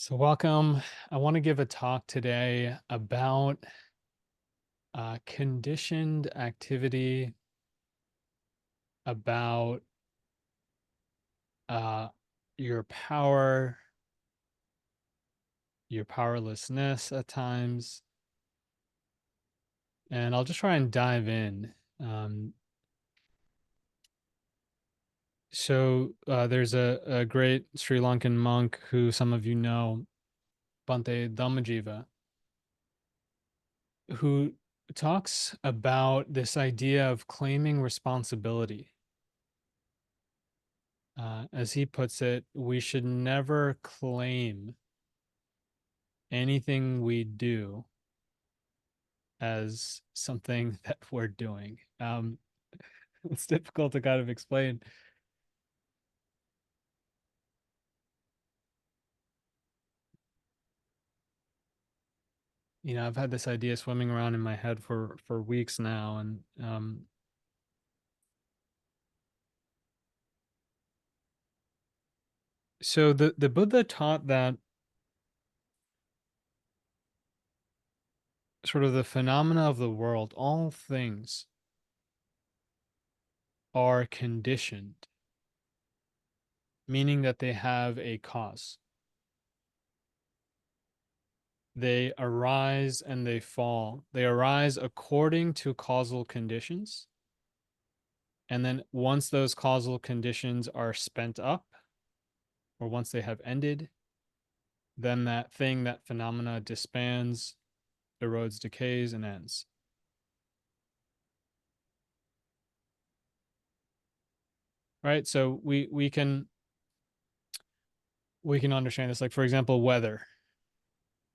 So, welcome. I want to give a talk today about conditioned activity, about uh, your power, your powerlessness at times. And I'll just try and dive in. Um, there's a great Sri Lankan monk who some of you know, Bhante Dhammajiva, who talks about this idea of claiming responsibility. As he puts it, we should never claim anything we do as something that we're doing. It's difficult to kind of explain. I've had this idea swimming around in my head for weeks now, and so the Buddha taught that sort of the phenomena of the world, all things are conditioned, meaning that they have a cause. They arise and they fall. They arise according to causal conditions. And then once those causal conditions are spent up, or once they have ended, then that thing, that phenomena disbands, erodes, decays, and ends. Right? So we can understand this. Like, for example, weather.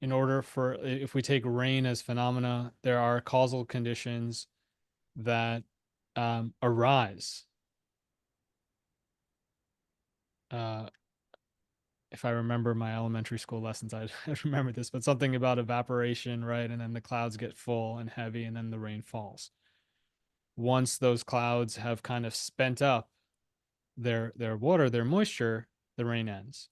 In order for, if we take rain as phenomena, there are causal conditions that arise. Uh, if I remember my elementary school lessons, I remember this, but something about evaporation, right? And then the clouds get full and heavy, and then the rain falls. Once those clouds have kind of spent up their water, their moisture, the rain ends.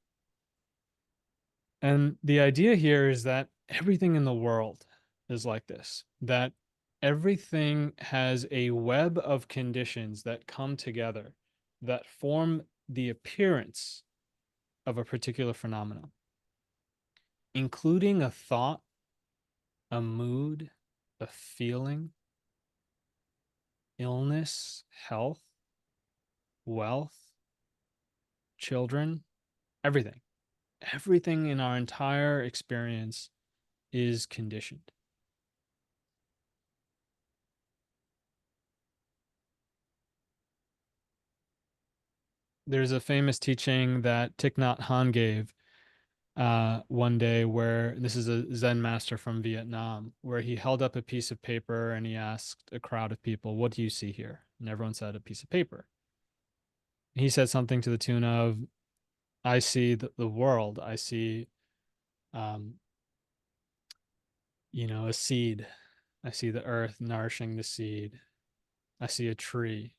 And the idea here is that everything in the world is like this, that everything has a web of conditions that come together that form the appearance of a particular phenomenon, including a thought, a mood, a feeling, illness, health, wealth, children, everything. Everything in our entire experience is conditioned. There's a famous teaching that Thich Nhat Hanh gave one day, where this is a Zen master from Vietnam, where he held up a piece of paper and he asked a crowd of people, "What do you see here?" And everyone said, "A piece of paper." He said something to the tune of, "I see the world. I see, um, a seed. I see the earth nourishing the seed. I see a tree.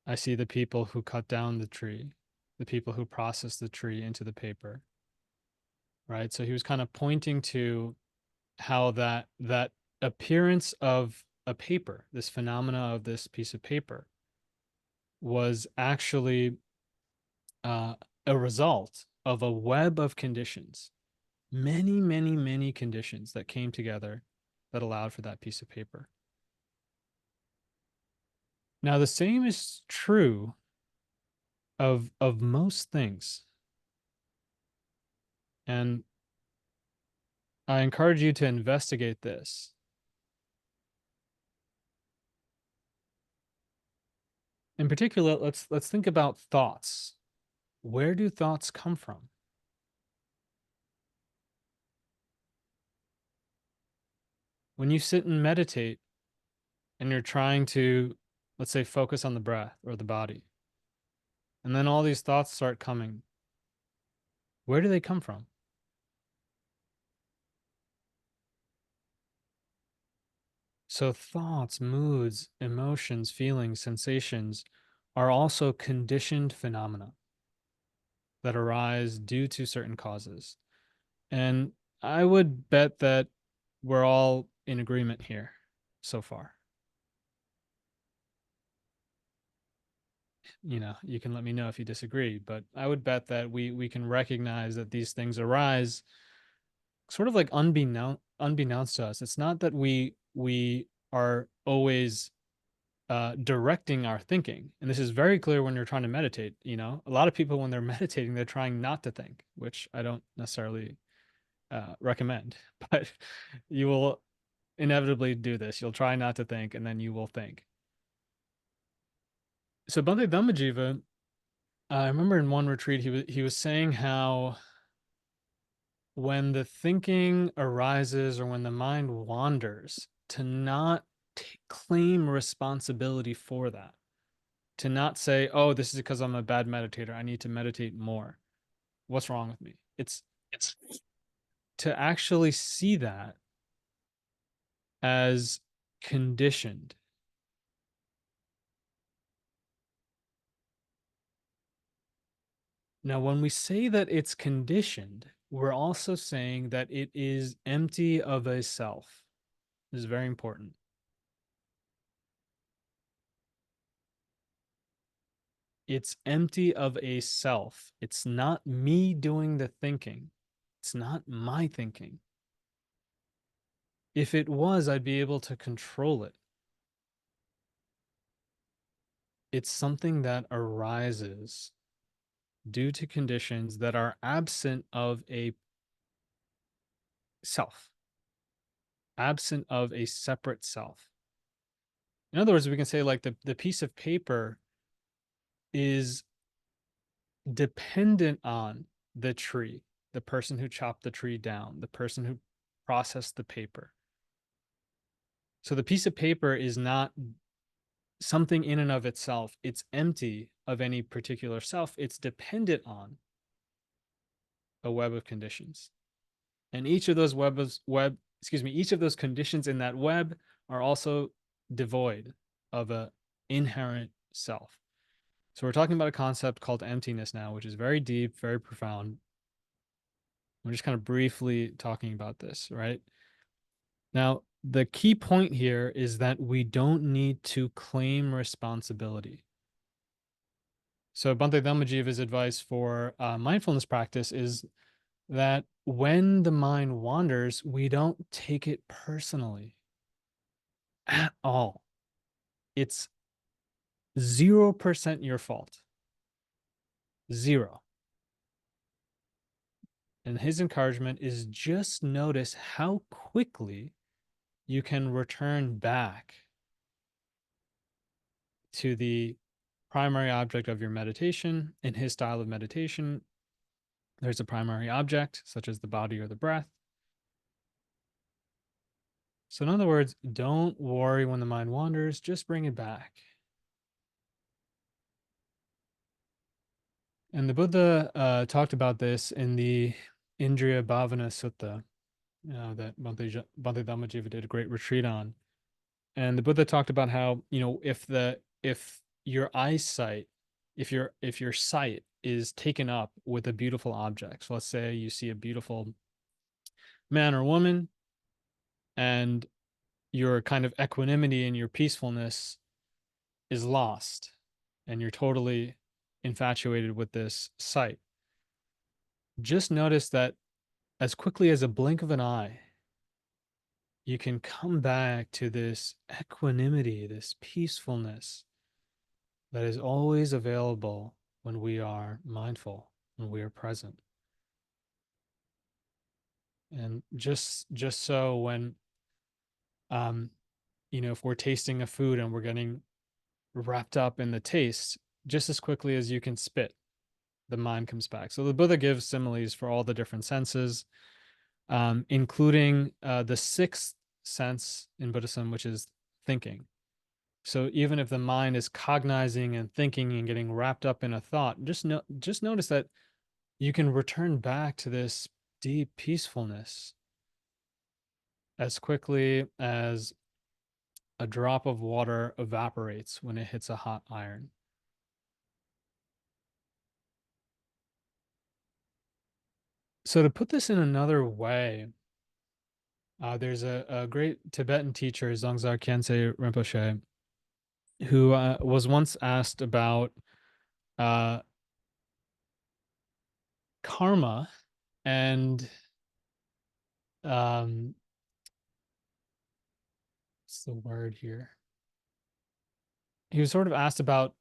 I see the people who cut down the tree, the people who process the tree into the paper." Right? So he was kind of pointing to how that appearance of a paper, this phenomena of this piece of paper, was actually uh, a result of a web of conditions, many, many, many conditions that came together that allowed for that piece of paper. Now, the same is true of most things. And I encourage you to investigate this. In particular, let's think about thoughts. Where do thoughts come from? When you sit and meditate and you're trying to, let's say, focus on the breath or the body, and then all these thoughts start coming, where do they come from? So thoughts, moods, emotions, feelings, sensations are also conditioned phenomena that arise due to certain causes. And I would bet that we're all in agreement here so far. You can let me know if you disagree, but I would bet that we can recognize that these things arise sort of like unbeknownst to us. It's not that we are always directing our thinking. And this is very clear when you're trying to meditate. A lot of people, when they're meditating, they're trying not to think, which I don't necessarily recommend, but you will inevitably do this. You'll try not to think, and then you will think. So Bhante Dhammajiva, I remember in one retreat, he was saying how when the thinking arises or when the mind wanders, to not claim responsibility for that, to not say, oh, this is because I'm a bad meditator. I need to meditate more. What's wrong with me? It's to actually see that as conditioned. Now, when we say that it's conditioned, we're also saying that it is empty of a self. This is very important. It's empty of a self. It's not me doing the thinking. It's not my thinking. If it was, I'd be able to control it. It's something that arises due to conditions that are absent of a self, absent of a separate self. In other words, we can say like the piece of paper is dependent on the tree, the person who chopped the tree down, the person who processed the paper. So the piece of paper is not something in and of itself. It's empty of any particular self. It's dependent on a web of conditions. And each of those each of those conditions in that web are also devoid of a inherent self. So we're talking about a concept called emptiness now, which is very deep, very profound. We're just kind of briefly talking about this, right? Now, the key point here is that we don't need to claim responsibility. So Bhante Dhammajiva's advice for mindfulness practice is that when the mind wanders, we don't take it personally at all. It's 0% your fault. Zero. And his encouragement is just notice how quickly you can return back to the primary object of your meditation. In his style of meditation, there's a primary object, such as the body or the breath. So, in other words, don't worry when the mind wanders, just bring it back. And the Buddha talked about this in the Indriya Bhavana Sutta that Bhante Dhammajiva did a great retreat on. And the Buddha talked about how, if your eyesight, if your sight is taken up with a beautiful object, so let's say you see a beautiful man or woman, and your kind of equanimity and your peacefulness is lost, and you're totally infatuated with this sight. Just notice that as quickly as a blink of an eye, you can come back to this equanimity, this peacefulness that is always available when we are mindful, when we are present. And just so when um if we're tasting a food and we're getting wrapped up in the taste, just as quickly as you can spit, the mind comes back. So the Buddha gives similes for all the different senses, including the sixth sense in Buddhism, which is thinking. So even if the mind is cognizing and thinking and getting wrapped up in a thought, just notice that you can return back to this deep peacefulness as quickly as a drop of water evaporates when it hits a hot iron. So to put this in another way, there's a great Tibetan teacher, Zongzar Khyentse Rinpoche, who was once asked about uh, karma and um, what's the word here? He was sort of asked about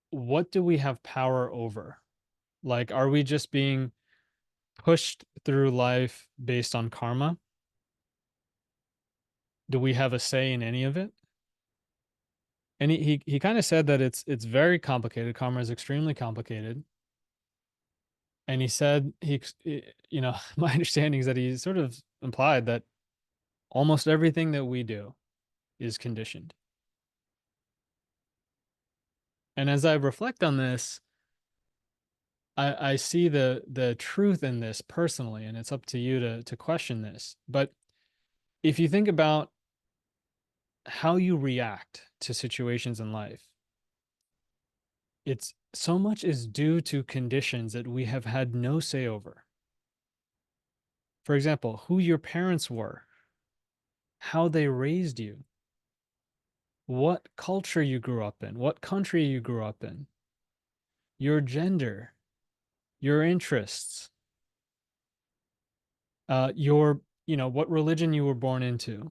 what do we have power over? Like, are we just being pushed through life based on karma? Do we have a say in any of it? And he kind of said that it's very complicated. Karma is extremely complicated. And he said you know, my understanding is that he sort of implied that almost everything that we do is conditioned. And as I reflect on this, I see the truth in this personally, and it's up to you to question this. But if you think about how you react to situations in life, it's so much is due to conditions that we have had no say over. For example, who your parents were, how they raised you, what culture you grew up in, what country you grew up in, your gender, your interests, your, you know, what religion you were born into.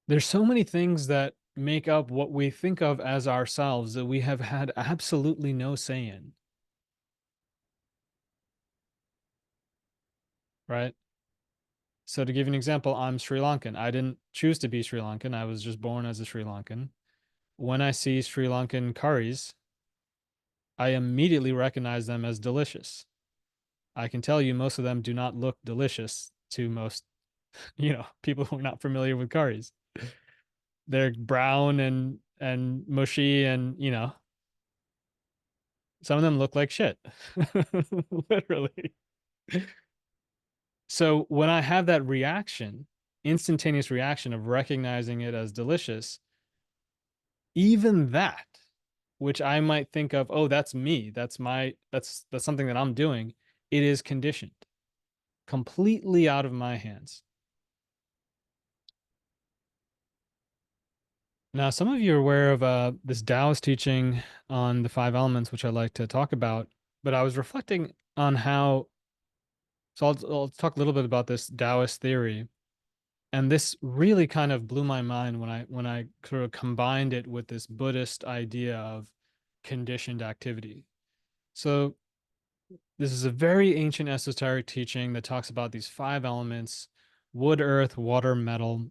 There's so many things that make up what we think of as ourselves that we have had absolutely no say in, right? So to give you an example, I'm Sri Lankan. I didn't choose to be Sri Lankan. I was just born as a Sri Lankan. When I see Sri Lankan curries, I immediately recognize them as delicious. I can tell you most of them do not look delicious to most, you know, people who are not familiar with curries. They're brown and mushy and, you know, some of them look like shit. Literally. So when I have that reaction, instantaneous reaction of recognizing it as delicious, even that, which I might think of, oh, that's me, that's something that I'm doing, it is conditioned, completely out of my hands. Now, some of you are aware of this Taoist teaching on the five elements, which I like to talk about, but I was reflecting on how, so I'll talk a little bit about this Taoist theory. And this really kind of blew my mind when I sort of combined it with this Buddhist idea of conditioned activity. So this is a very ancient esoteric teaching that talks about these five elements: wood, earth, water, metal,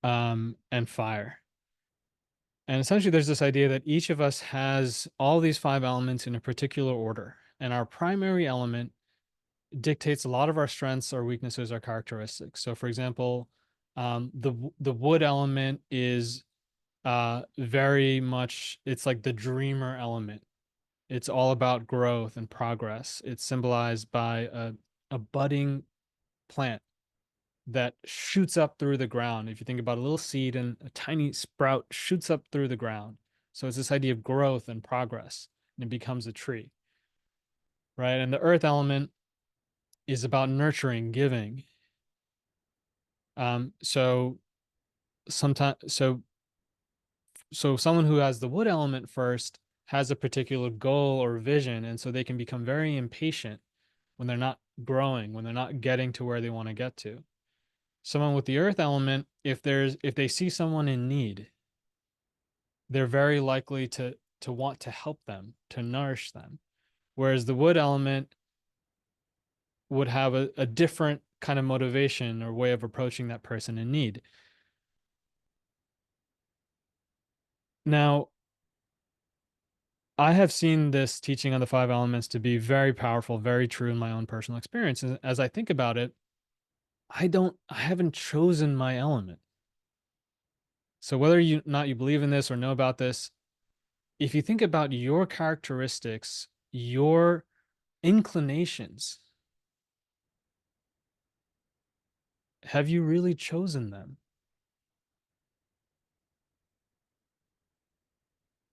and fire. And essentially, there's this idea that each of us has all these five elements in a particular order. And our primary element dictates a lot of our strengths, our weaknesses, our characteristics. So, for example, the wood element is very much, it's like the dreamer element. It's all about growth and progress. It's symbolized by a budding plant that shoots up through the ground. If you think about a little seed and a tiny sprout shoots up through the ground. So it's this idea of growth and progress, and it becomes a tree, right? And the earth element is about nurturing, giving. So sometimes, so someone who has the wood element first has a particular goal or vision, and so they can become very impatient when they're not growing, when they're not getting to where they want to get to. Someone with the earth element, if they see someone in need, they're very likely to want to help them, to nourish them. Whereas the wood element would have a different kind of motivation or way of approaching that person in need. Now, I have seen this teaching on the five elements to be very powerful, very true in my own personal experience. And as I think about it, I haven't chosen my element. So whether you not you believe in this or know about this, if you think about your characteristics, your inclinations, have you really chosen them?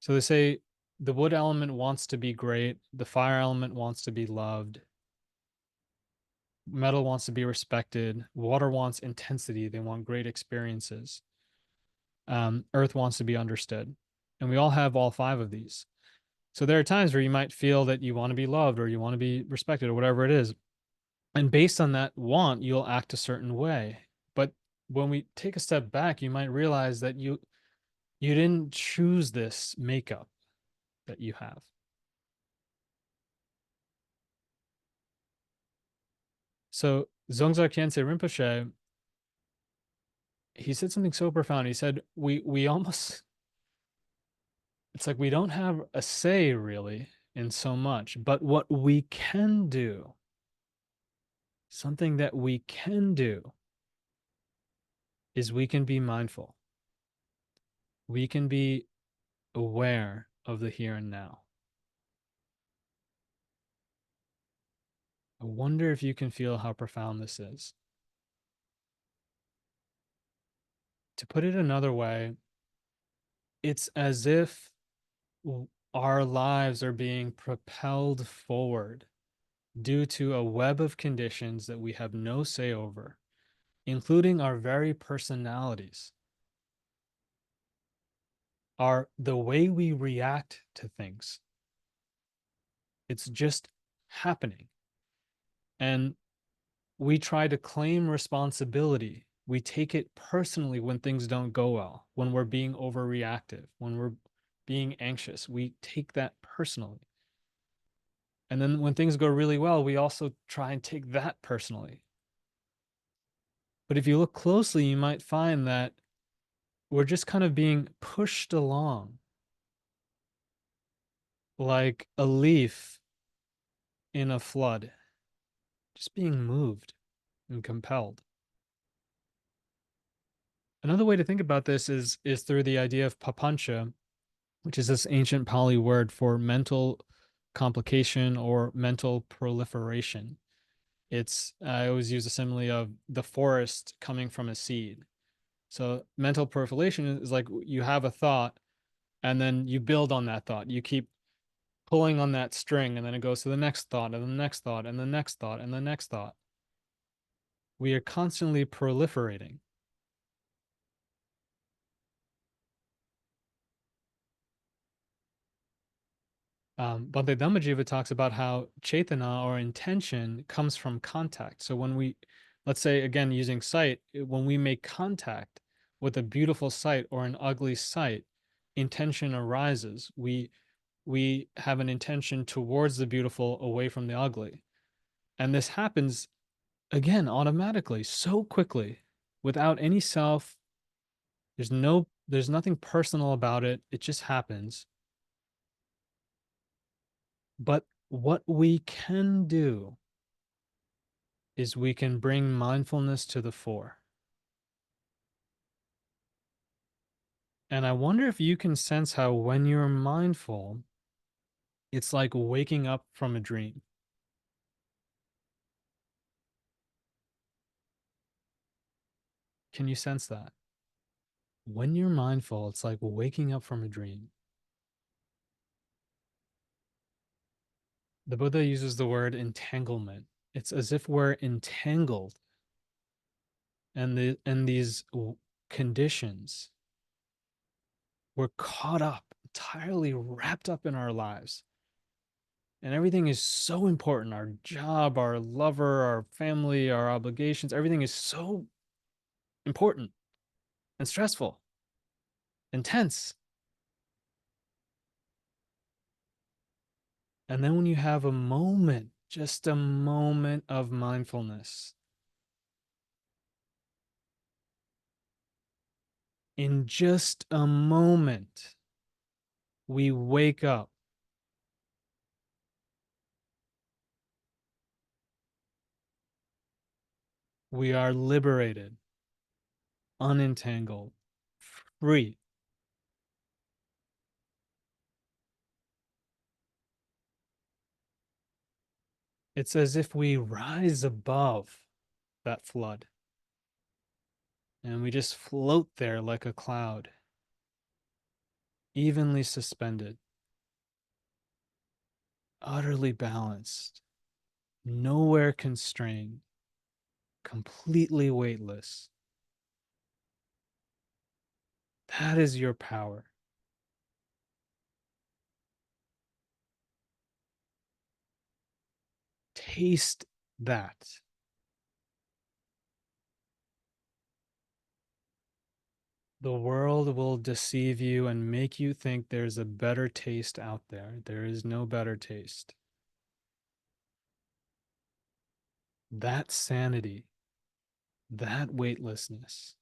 So they say the wood element wants to be great, the fire element wants to be loved, metal wants to be respected, water wants intensity, they want great experiences. Earth wants to be understood. And we all have all five of these. So there are times where you might feel that you want to be loved or you want to be respected or whatever it is. And based on that want, you'll act a certain way. But when we take a step back, you might realize that you didn't choose this makeup that you have. So Dzongzar Khyentse Rinpoche, he said something so profound. He said, we almost, it's like we don't have a say really in so much, but what we can do, something that we can do, is we can be mindful. We can be aware of the here and now. I wonder if you can feel how profound this is. To put it another way, it's as if our lives are being propelled forward due to a web of conditions that we have no say over, including our very personalities, are the way we react to things. It's just happening. And we try to claim responsibility. We take it personally when things don't go well, when we're being overreactive, when we're being anxious. We take that personally. And then when things go really well, we also try and take that personally. But if you look closely, you might find that we're just kind of being pushed along like a leaf in a flood, just being moved and compelled. Another way to think about this is through the idea of papancha, which is this ancient Pali word for mental complication or mental proliferation. It's I always use a simile of the forest coming from a seed. So mental proliferation is like you have a thought and then you build on that thought. You keep pulling on that string and then it goes to the next thought and the next thought and the next thought and the next thought. We are constantly proliferating. Bhante Dhammajiva talks about how Chaitana or intention comes from contact. So when we, let's say again, using sight, when we make contact with a beautiful sight or an ugly sight, intention arises. We have an intention towards the beautiful, away from the ugly. And this happens again automatically, so quickly, without any self. There's nothing personal about it. It just happens. But what we can do is we can bring mindfulness to the fore. And I wonder if you can sense how when you're mindful, it's like waking up from a dream. Can you sense that? When you're mindful, it's like waking up from a dream. The Buddha uses the word entanglement. It's as if we're entangled and these conditions, we're caught up, entirely wrapped up in our lives. And everything is so important. Our job, our lover, our family, our obligations, everything is so important and stressful, intense. And then when you have a moment, just a moment of mindfulness, in just a moment, we wake up. We are liberated, unentangled, free. It's as if we rise above that flood and we just float there like a cloud, evenly suspended. utterly balanced, nowhere constrained, completely weightless. That is your power. Taste that. The world will deceive you and make you think there's a better taste out there. There is no better taste. That sanity, that weightlessness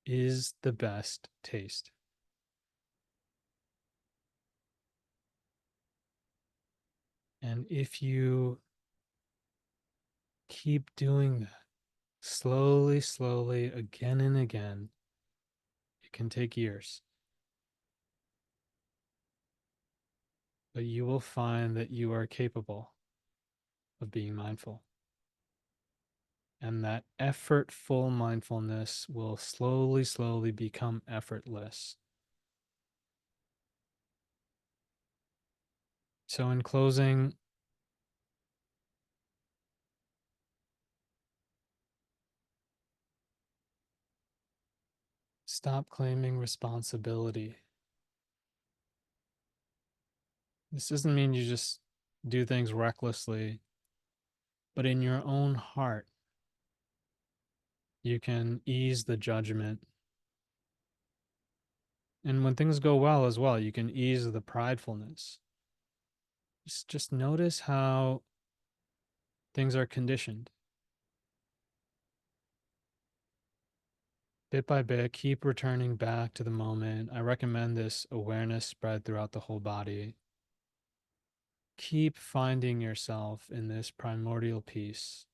is the best taste. And if you keep doing that slowly, slowly, again and again, it can take years, but you will find that you are capable of being mindful. And that effortful mindfulness will slowly, slowly become effortless. So, in closing, stop claiming responsibility. This doesn't mean you just do things recklessly, but in your own heart, you can ease the judgment. And when things go well as well, you can ease the pridefulness. Just notice how things are conditioned. Bit by bit, keep returning back to the moment. I recommend this awareness spread throughout the whole body. Keep finding yourself in this primordial peace,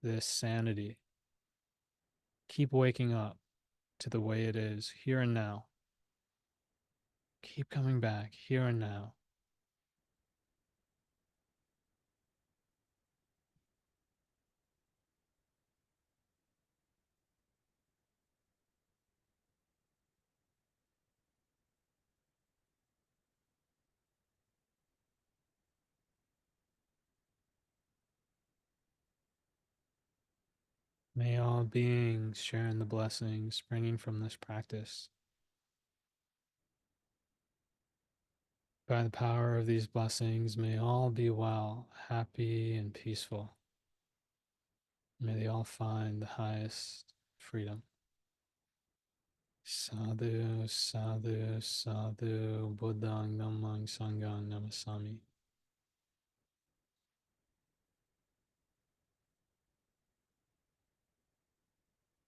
this sanity. Keep waking up to the way it is here and now. Keep coming back here and now. May all beings share in the blessings springing from this practice. By the power of these blessings, may all be well, happy, and peaceful. May they all find the highest freedom. Sadhu, sadhu, sadhu, Buddhang, Dhammang, Sanghang, Namasami.